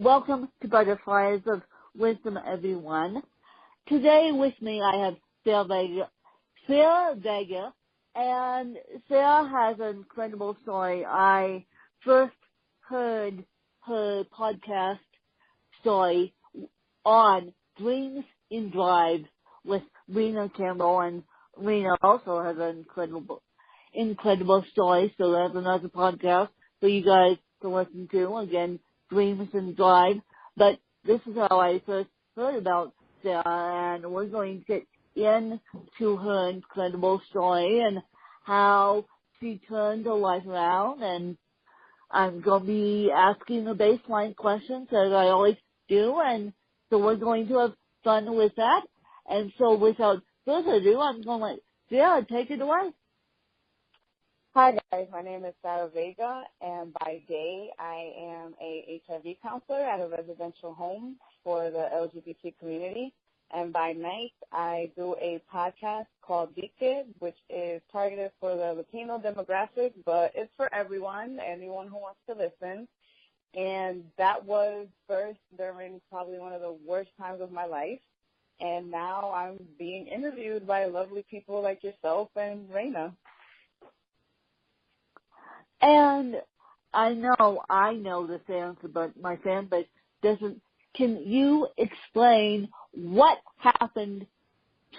Welcome to Butterflies of Wisdom, everyone. Today with me I have Sarah Vega, and Sarah has an incredible story. I first heard her podcast story on Dreams in Drive with Rena Campbell, and Rena also has an incredible story, so that's another podcast for you guys to listen to. Again, Dreams and Drive. But this is how I first heard about Sarah, and we're going to get into her incredible story and how she turned her life around. And I'm going to be asking the baseline questions as I always do, and so we're going to have fun with that. And so without further ado, I'm going to let Sarah take it away. Hi guys, my name is Sarah Vega, and by day I am a HIV counselor at a residential home for the LGBT community, and by night I do a podcast called Vega, which is targeted for the Latino demographic, but it's for anyone who wants to listen. And that was birthed during probably one of the worst times of my life, and now I'm being interviewed by lovely people like yourself and Raina. And I know this answer, but my fan base doesn't. Can you explain what happened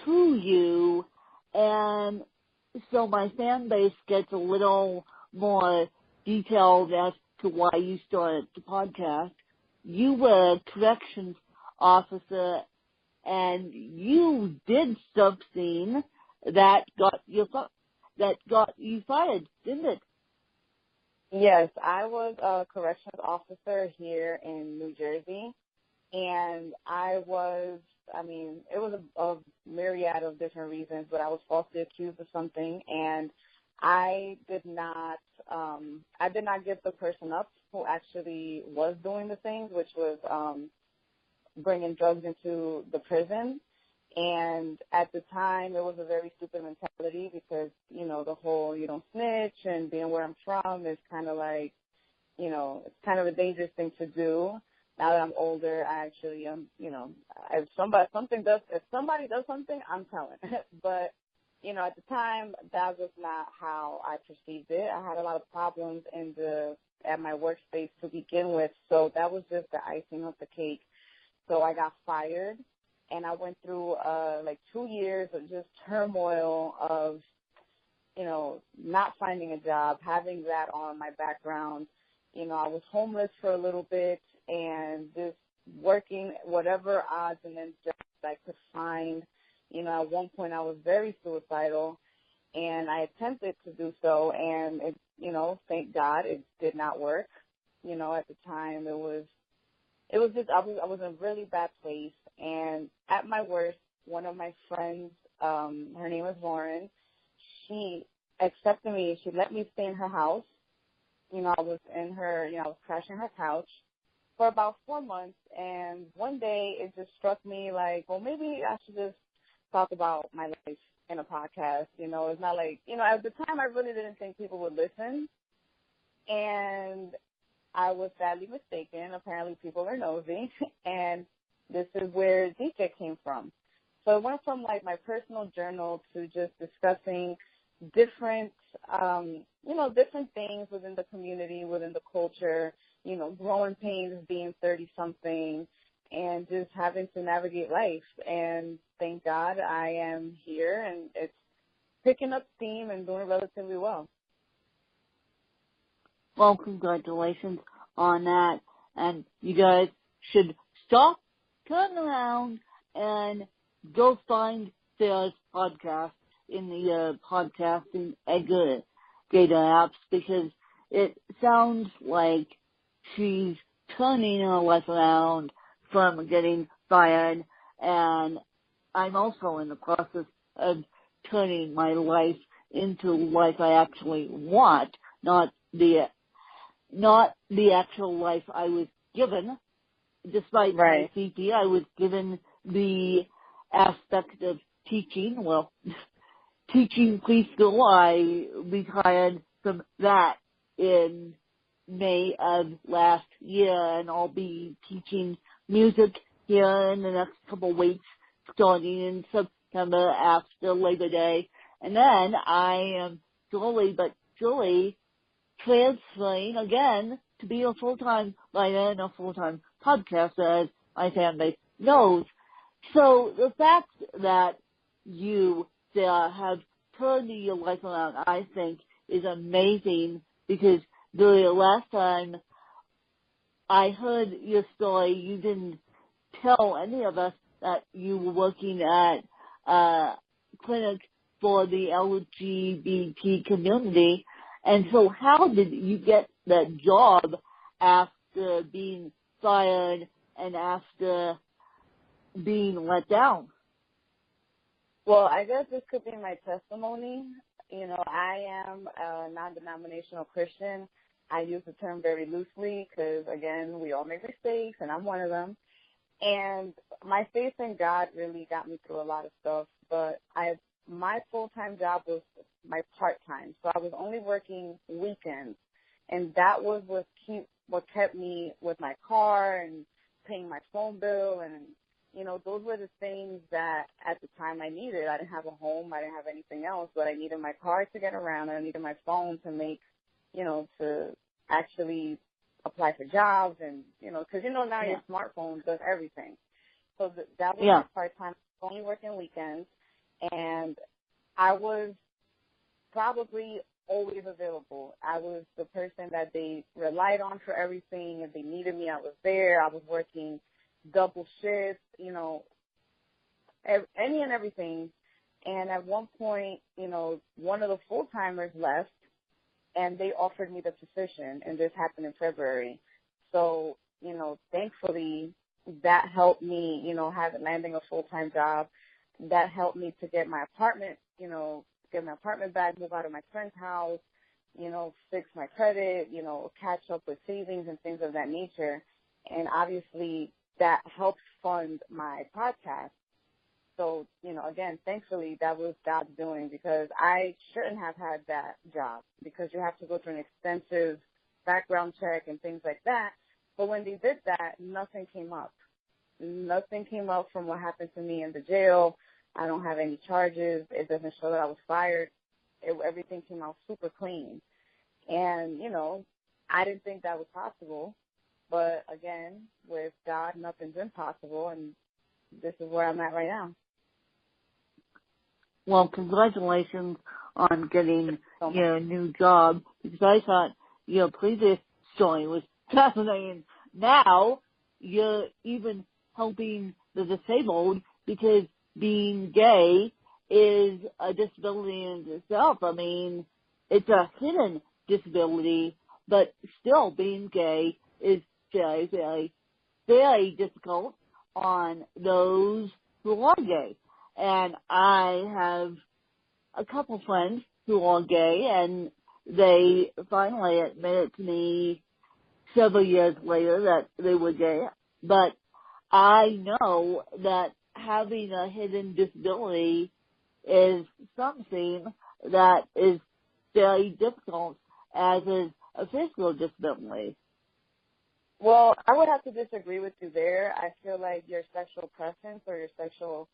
to you? And so my fan base gets a little more detailed as to why you started the podcast. You were a corrections officer, and you did something that got you fired, didn't it? Yes, I was a corrections officer here in New Jersey, and it was a myriad of different reasons, but I was falsely accused of something, and I did not give the person up who actually was doing the things, which was bringing drugs into the prison. And at the time, it was a very stupid mentality because, the whole you don't snitch and being where I'm from is kind of like, it's kind of a dangerous thing to do. Now that I'm older, I actually if somebody does something, I'm telling. But, at the time, that was not how I perceived it. I had a lot of problems at my workspace to begin with, so that was just the icing of the cake. So I got fired. And I went through 2 years of just turmoil of, not finding a job, having that on my background. I was homeless for a little bit and just working whatever odds and ends jobs I could find. At one point I was very suicidal, and I attempted to do so, and it, thank God it did not work. At the time it was just I was in a really bad place. And at my worst, one of my friends, her name is Lauren, she accepted me. She let me stay in her house. I was I was crashing her couch for about 4 months. And one day it just struck me like, well, maybe I should just talk about my life in a podcast. It's not like, at the time I really didn't think people would listen. And I was sadly mistaken. Apparently people are nosy. And this is where Zika came from. So it went from my personal journal to just discussing different, different things within the community, within the culture, growing pains being 30-something and just having to navigate life. And thank God I am here, and it's picking up steam and doing relatively well. Well, congratulations on that. And you guys should stop, turn around, and go find Sarah's podcast in the podcasting aggregator apps, because it sounds like she's turning her life around from getting fired, and I'm also in the process of turning my life into life I actually want, not the actual life I was given. Despite my CP, I was given the aspect of teaching. Well, teaching preschool. I retired from that in May of last year, and I'll be teaching music here in the next couple of weeks, starting in September after Labor Day. And then I am slowly but surely transferring again to be a full-time writer and a full-time podcaster, as my fan base knows. So the fact that you, Sarah, have turned your life around, I think, is amazing, because the last time I heard your story, you didn't tell any of us that you were working at a clinic for the LGBT community. And so how did you get that job after being fired and after being let down? Well, I guess this could be my testimony. You know, I am a non-denominational Christian. I use the term very loosely because, again, we all make mistakes, and I'm one of them. And my faith in God really got me through a lot of stuff. But my full-time job was my part-time, so I was only working weekends, and that was what kept me with my car and paying my phone bill, and you know, those were the things that at the time I needed. I didn't have a home, I didn't have anything else, but I needed my car to get around, I needed my phone to make, you know, to actually apply for jobs, and you know, because you know now your smartphone does everything. So that was my part-time, only working weekends, and I was probably always available. I was the person that they relied on for everything. If they needed me, I was there. I was working double shifts, you know, any and everything. And at one point, you know, one of the full-timers left, and they offered me the position, and this happened in February. So, you know, thankfully, that helped me, you know, landing a full-time job. That helped me to get my apartment, you know, get my apartment back, move out of my friend's house, you know, fix my credit, you know, catch up with savings and things of that nature. And obviously that helps fund my podcast. So, you know, again, thankfully that was God's doing, because I shouldn't have had that job, because you have to go through an extensive background check and things like that. But when they did that, nothing came up. Nothing came up from what happened to me in the jail. I don't have any charges. It doesn't show that I was fired. Everything came out super clean. And, you know, I didn't think that was possible. But, again, with God, nothing's impossible, and this is where I'm at right now. Well, congratulations on getting your new job, because I thought your previous story was fascinating. Now you're even helping the disabled, because being gay is a disability in itself. I mean, it's a hidden disability, but still being gay is very, very, very difficult on those who are gay. And I have a couple friends who are gay, and they finally admitted to me several years later that they were gay. But I know that having a hidden disability is something that is very difficult, as is a physical disability. Well, I would have to disagree with you there. I feel like your sexual preference or your sexual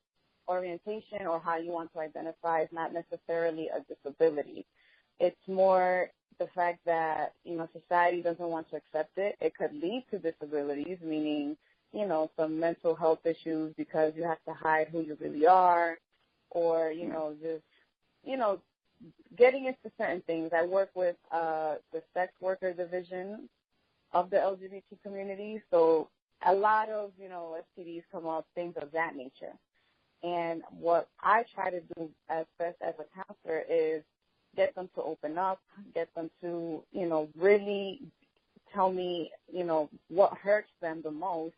orientation or how you want to identify is not necessarily a disability. It's more the fact that, you know, society doesn't want to accept it. It could lead to disabilities, meaning, you know, some mental health issues because you have to hide who you really are, or, you know, just, you know, getting into certain things. I work with the sex worker division of the LGBT community, so a lot of, you know, STDs come up, things of that nature. And what I try to do as best as a counselor is get them to open up, get them to, you know, really tell me, you know, what hurts them the most,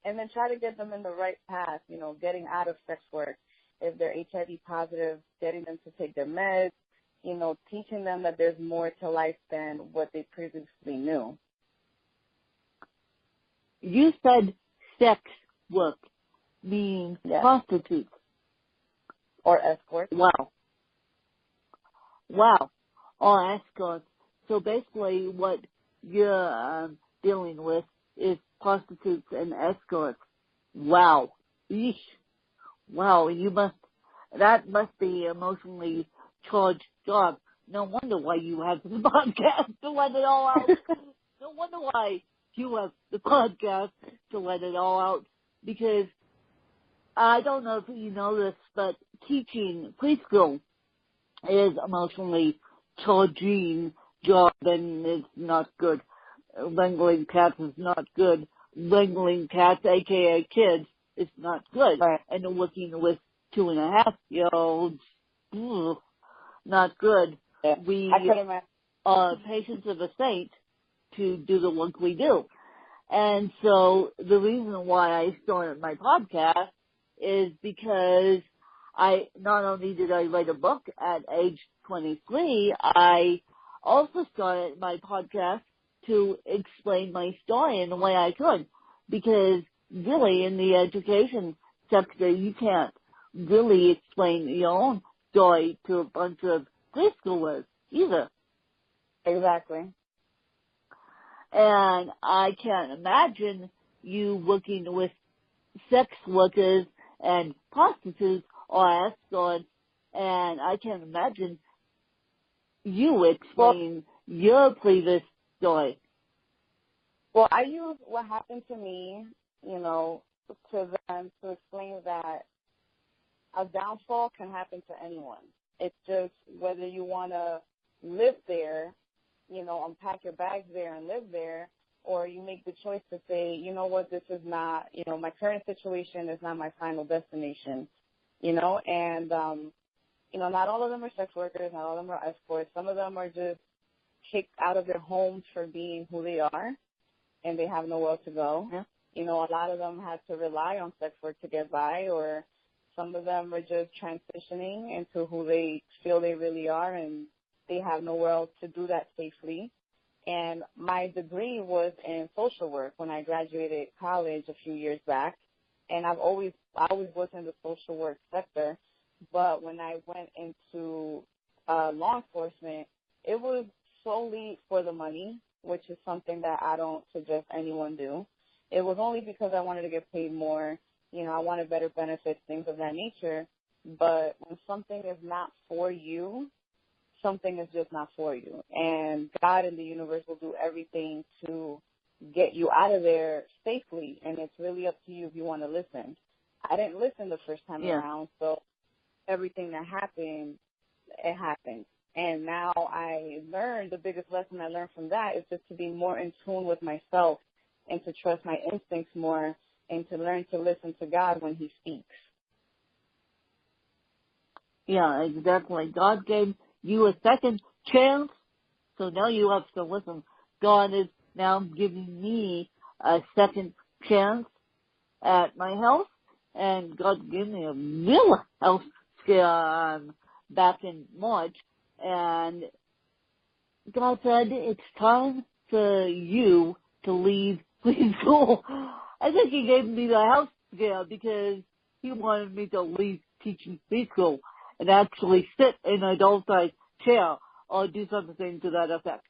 and then try to get them in the right path, you know, getting out of sex work. If they're HIV positive, getting them to take their meds, you know, teaching them that there's more to life than what they previously knew. You said sex work, meaning prostitutes. Or escorts. Wow. Or escorts. So basically what you're dealing with is prostitutes and escorts. Wow. Eesh. Wow, that must be emotionally charged job. No wonder why you have the podcast to let it all out. No wonder why you have the podcast to let it all out. Because I don't know if you know this, but teaching preschool is emotionally charging job, and it's not good. Wrangling cats is not good. Wrangling cats, aka kids, is not good. Right. And working with 2.5-year-olds, not good. Yeah. We I could imagine. are patients of a saint to do the work we do. And so the reason why I started my podcast is because not only did I write a book at age 23, I also started my podcast to explain my story in the way I could. Because really in the education sector, you can't really explain your own story to a bunch of preschoolers either. Exactly. And I can't imagine you working with sex workers and prostitutes or escorts, and I can't imagine you explaining your previous story. Well, I use what happened to me, to them to explain that a downfall can happen to anyone. It's just whether you want to live there, unpack your bags there and live there, or you make the choice to say, you know what, this is not, my current situation is not my final destination, and, not all of them are sex workers, not all of them are escorts. Some of them are just kicked out of their homes for being who they are, and they have nowhere to go. Yeah. A lot of them had to rely on sex work to get by, or some of them are just transitioning into who they feel they really are, and they have nowhere else to do that safely. And my degree was in social work when I graduated college a few years back, and I always worked in the social work sector. But when I went into law enforcement, it was solely for the money, which is something that I don't suggest anyone do. It was only because I wanted to get paid more. I wanted better benefits, things of that nature. But when something is not for you, something is just not for you. And God and the universe will do everything to get you out of there safely. And it's really up to you if you want to listen. I didn't listen the first time around, so everything that happened, it happened. And now the biggest lesson I learned from that is just to be more in tune with myself and to trust my instincts more and to learn to listen to God when he speaks. Yeah, exactly. God gave you a second chance, so now you have to listen. God is now giving me a second chance at my health, and God gave me a real health scare back in March, and God said, it's time for you to leave preschool. I think he gave me the health scare because he wanted me to leave teaching preschool and actually sit in an adult-sized chair or do something to that effect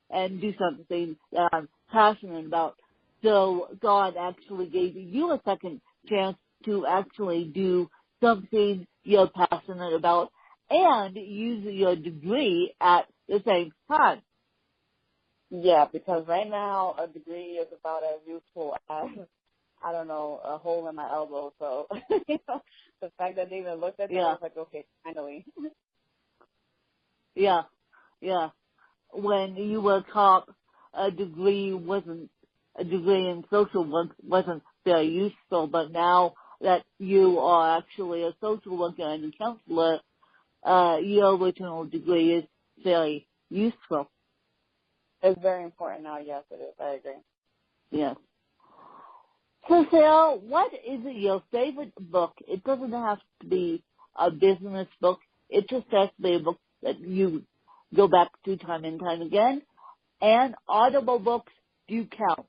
and do something that I'm passionate about. So God actually gave you a second chance to actually do something you're passionate about and use your degree at the same time. Yeah, because right now a degree is about as useful as, I don't know, a hole in my elbow. So, the fact that they even looked at that, I was like, okay, finally. Yeah. When you were taught a degree in social work wasn't very useful, but now that you are actually a social worker and a counselor, your original degree is very useful. It's very important now. Yes, it is. I agree. Yes. So, Sarah, what is your favorite book? It doesn't have to be a business book. It just has to be a book that you go back to time and time again. And Audible books do count.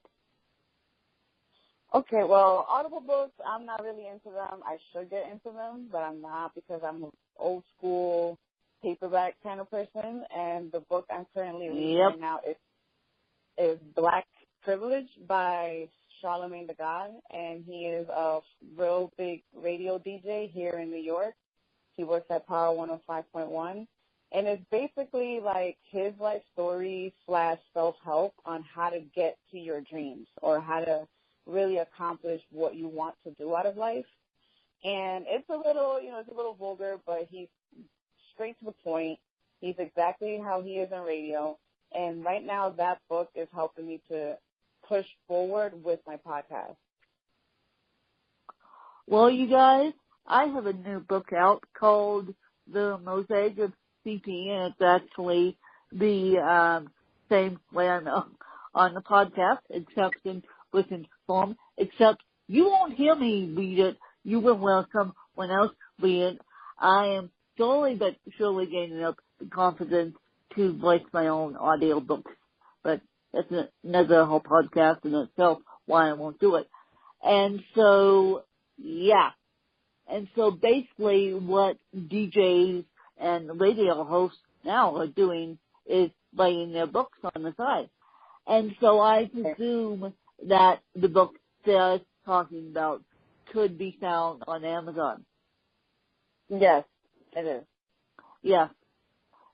Okay, well, Audible books, I'm not really into them. I should get into them, but I'm not because I'm an old school paperback kind of person. And the book I'm currently reading right now is is Black Privilege by Charlemagne the God, and he is a real big radio DJ here in New York. He works at Power 105.1, and it's basically like his life story / self-help on how to get to your dreams or how to really accomplish what you want to do out of life. And it's a little, it's a little vulgar, but he's straight to the point. He's exactly how he is in radio. And right now that book is helping me to push forward with my podcast. Well, you guys, I have a new book out called The Mosaic of CP, and it's actually the same way I'm on the podcast, except in written form, except you won't hear me read it. You will hear someone else read it. I am slowly but surely gaining up the confidence to voice my own audiobooks, but that's another whole podcast in itself, why I won't do it. And so, yeah. And so basically what DJs and radio hosts now are doing is writing their books on the side. And so I presume that the book Sarah's talking about could be found on Amazon. Yes, it is. Yeah.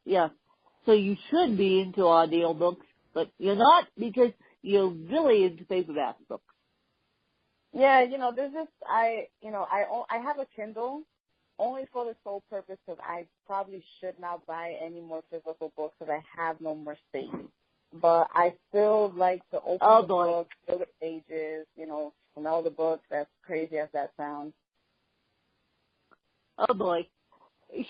Yeah. So you should be into audiobooks, but you're not because you're really into paperback books. Yeah, there's just, I have a Kindle only for the sole purpose because I probably should not buy any more physical books because I have no more space. But I still like to open the book, fill the pages, smell the book, as crazy as that sounds. Oh boy.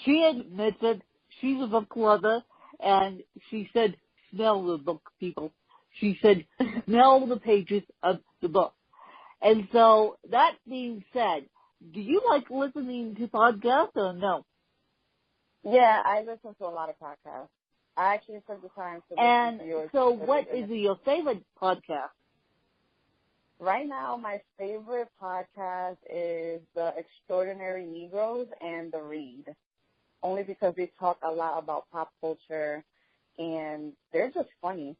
She admits it. She's a book lover, and she said, smell the book, people. She said, smell the pages of the book. And so, that being said, do you like listening to podcasts or no? Yeah, I listen to a lot of podcasts. I actually took the time to listen to yours. And so what is your favorite podcast? Right now, my favorite podcast is The Extraordinary Negroes and The Read, only because they talk a lot about pop culture, and they're just funny.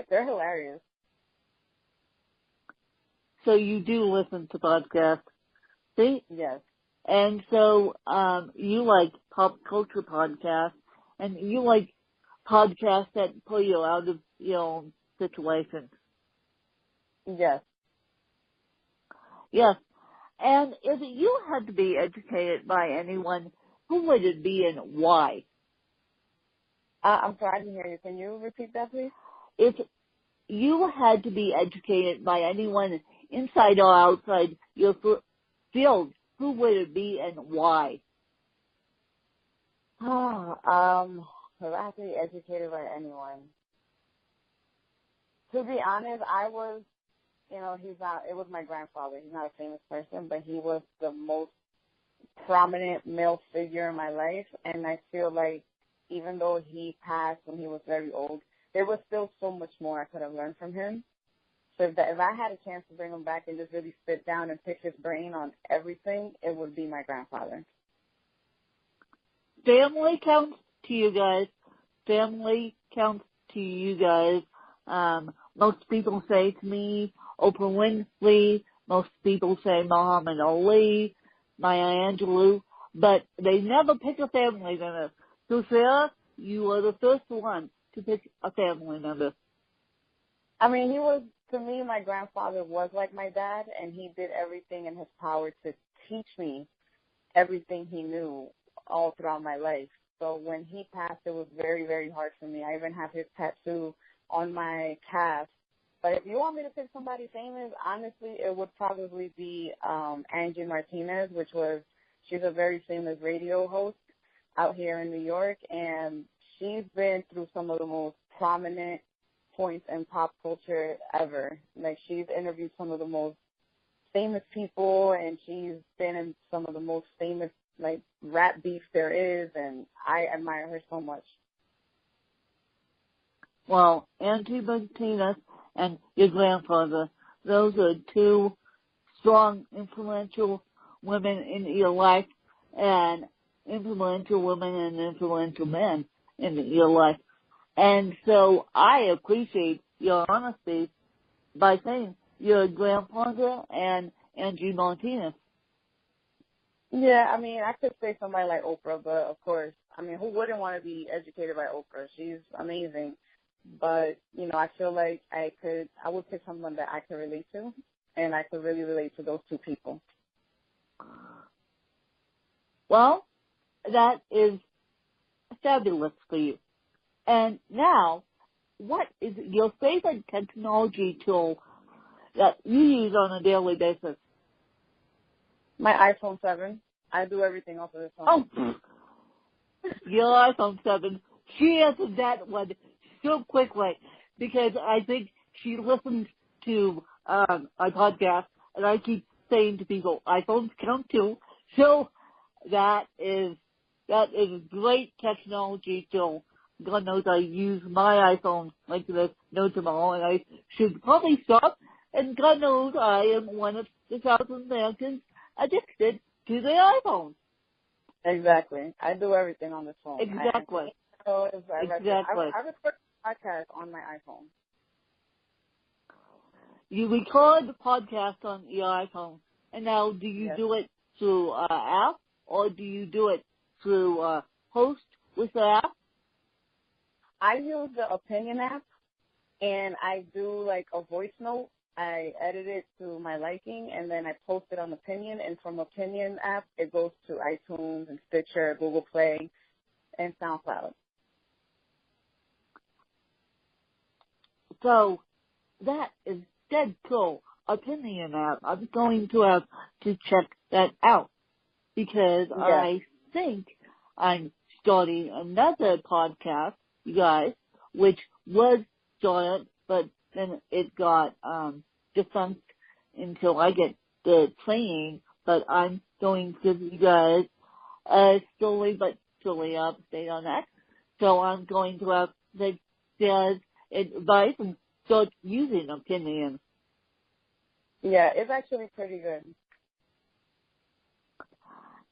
They're hilarious. So you do listen to podcasts, see? Yes. And so you like pop culture podcasts, and you like podcasts that pull you out of your own situation. Yes. Yes. And if you had to be educated by anyone, who would it be and why? I'm sorry, I didn't hear you. Can you repeat that, please? If you had to be educated by anyone inside or outside your field, who would it be and why? If I have to be educated by anyone. To be honest, I was, it was my grandfather. He's not a famous person, but he was the most prominent male figure in my life. And I feel like even though he passed when he was very old, there was still so much more I could have learned from him. So if I had a chance to bring him back and just really sit down and pick his brain on everything, it would be my grandfather. Family counts to you guys. Family counts to you guys. Most people say to me, Oprah Winfrey. Most people say Muhammad Ali, Maya Angelou, but they never pick a family member. So Sarah, you are the first one to pick a family member. I mean, to me, my grandfather was like my dad, and he did everything in his power to teach me everything he knew all throughout my life. So when he passed, it was very, very hard for me. I even have his tattoo on my calf. But if you want me to pick somebody famous, honestly, it would probably be Angie Martinez, she's a very famous radio host out here in New York, and she's been through some of the most prominent points in pop culture ever. Like, she's interviewed some of the most famous people, and she's been in some of the most famous, rap beefs there is, and I admire her so much. Well, Angie Martinez and your grandfather, those are two strong, influential women in your life, and influential women and influential men in your life. And so I appreciate your honesty by saying you're a grandfather and Angie Martinez. Yeah, I mean, I could say somebody like Oprah, but of course, I mean, who wouldn't want to be educated by Oprah? She's amazing. But, I feel like I would pick someone that I could relate to, and I could really relate to those two people. Well, that is fabulous for you. And now, what is your favorite technology tool that you use on a daily basis? My iPhone 7. I do everything off of this phone. Oh, your iPhone 7. She answered that one so quickly because I think she listens to my podcast, and I keep saying to people, iPhones count too. So that is a great technology tool. God knows I use my iPhone like there's no tomorrow, and I should probably stop. And God knows I am one of the thousand Americans addicted to the iPhone. Exactly. I do everything on this phone. Exactly. I record podcasts on my iPhone. You record the podcast on your iPhone, and now do you do it through app, or do you do it through host with the app? I use the Opinion app, and I do like a voice note. I edit it to my liking, and then I post it on Opinion, and from Opinion app, it goes to iTunes and Stitcher, Google Play, and SoundCloud. So that is dead cool. Opinion app. I'm going to have to check that out because I think I'm starting another podcast, you guys, which was started, but then it got defunct until I get the training. But I'm going to give you guys slowly but surely update on that. So I'm going to have the guys' advice and start using Opinion. Yeah, it's actually pretty good.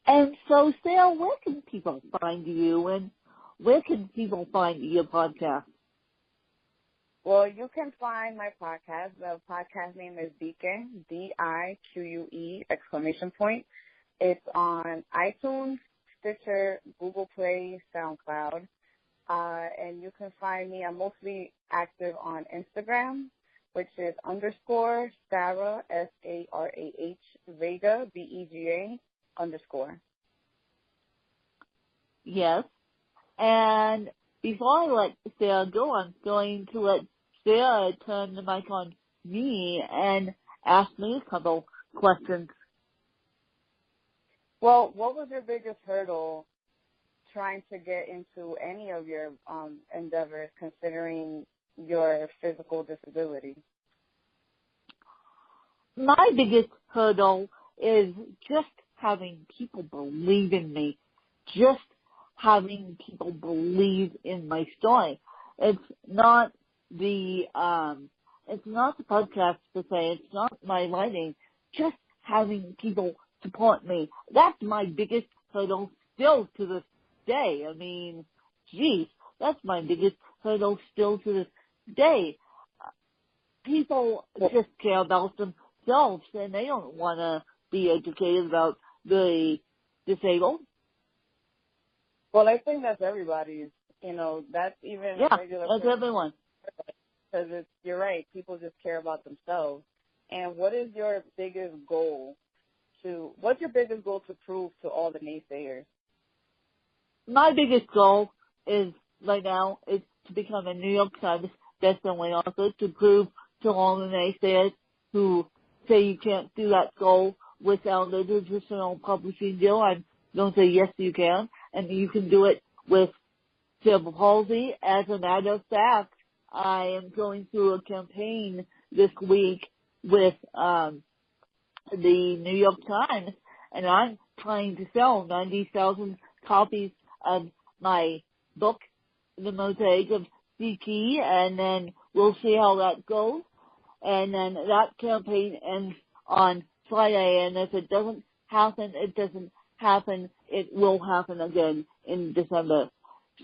And so, Sarah, where can people find you, and where can people find your podcast? Well, you can find my podcast. The podcast name is Dique, D-I-Q-U-E, ! It's on iTunes, Stitcher, Google Play, SoundCloud. And you can find me. I'm mostly active on Instagram, which is _ Sarah, S-A-R-A-H, Vega, B-E-G-A, _ Yes. And before I let Sarah go, I'm going to let Sarah turn the mic on me and ask me a couple questions. Well, what was your biggest hurdle trying to get into any of your endeavors, considering your physical disability? My biggest hurdle is just having people believe in me, just having people believe in my story. It's not the podcast per se, it's not my writing, just having people support me. That's my biggest hurdle still to this day. I mean, geez, that's my biggest hurdle still to this day. People just care about themselves, and they don't want to be educated about the disabled. Well, I think that's everybody's. That's even regular. That's everyone. Because you're right. People just care about themselves. And what is your biggest goal What's your biggest goal to prove to all the naysayers? My biggest goal is right now is to become a New York Times bestselling author, to prove to all the naysayers who say you can't do that goal without a traditional publishing deal. I'm going to say yes, you can, and you can do it with cerebral palsy. As a matter of fact, I am going through a campaign this week with the New York Times, and I'm trying to sell 90,000 copies of my book, The Mosaic of CT, and then we'll see how that goes. And then that campaign ends on Friday, and if it doesn't happen, it doesn't happen. It will happen again in December.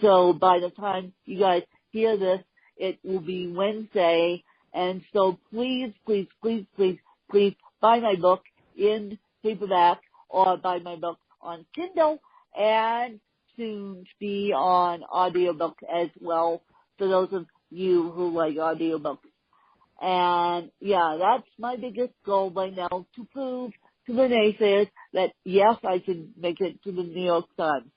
So by the time you guys hear this, it will be Wednesday. And so please, please, please, please, please buy my book in paperback or buy my book on Kindle and soon to be on audiobook as well for those of you who like audiobooks. And yeah, that's my biggest goal right now, to prove to the naysayers that yes, I can make it to the New York Times.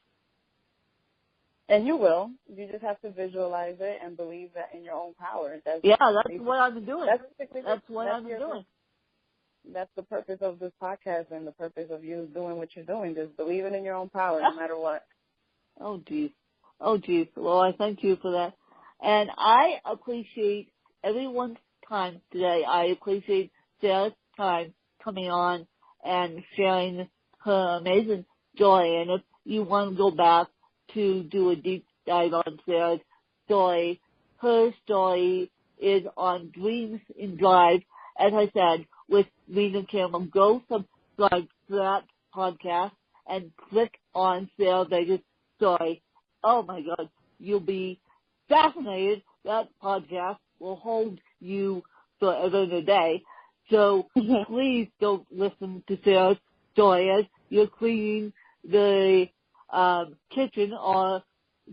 And you will. You just have to visualize it and believe that in your own power. That's what I'm doing. That's what I'm doing. That's the purpose of this podcast and the purpose of you doing what you're doing. Just believing in your own power no matter what. Oh, geez. Well, I thank you for that. And I appreciate everyone's time today. I appreciate Sarah's time coming on and sharing her amazing story. And if you want to go back to do a deep dive on Sarah's story, her story is on Dreams in Drive, as I said, with Rena Campbell. Go subscribe to that podcast and click on Sarah Vega's story. Oh my God, you'll be fascinated. That podcast will hold you forever and a day. So please don't listen to Sarah's story as you're cleaning the kitchen or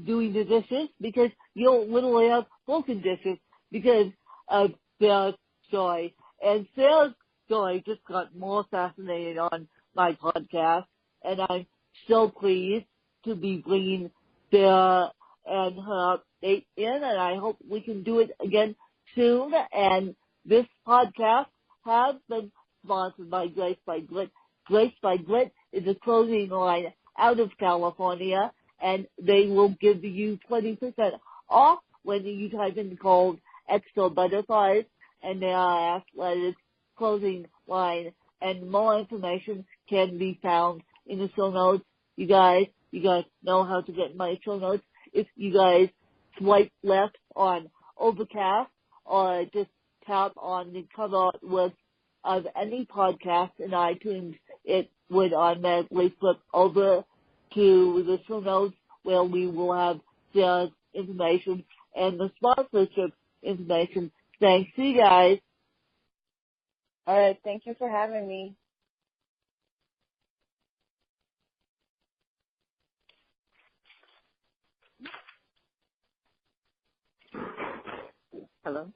doing the dishes, because you'll literally have broken dishes because of Sarah's story. And Sarah's story just got more fascinating on my podcast, and I'm so pleased to be bringing Sarah and her update in, and I hope we can do it again soon. And this podcast has been sponsored by Grace by Glit. Grace by Glit is a clothing line out of California, and they will give you 20% off when you type in code Extra Butterflies and their athletic clothing line. And more information can be found in the show notes. You guys know how to get my show notes. If you guys swipe left on Overcast or just tap on the cover with of any podcast in iTunes, it would automatically flip over to the show notes where we will have Sarah's information and the sponsorship information. Thanks to you guys. All right. Thank you for having me. Hello.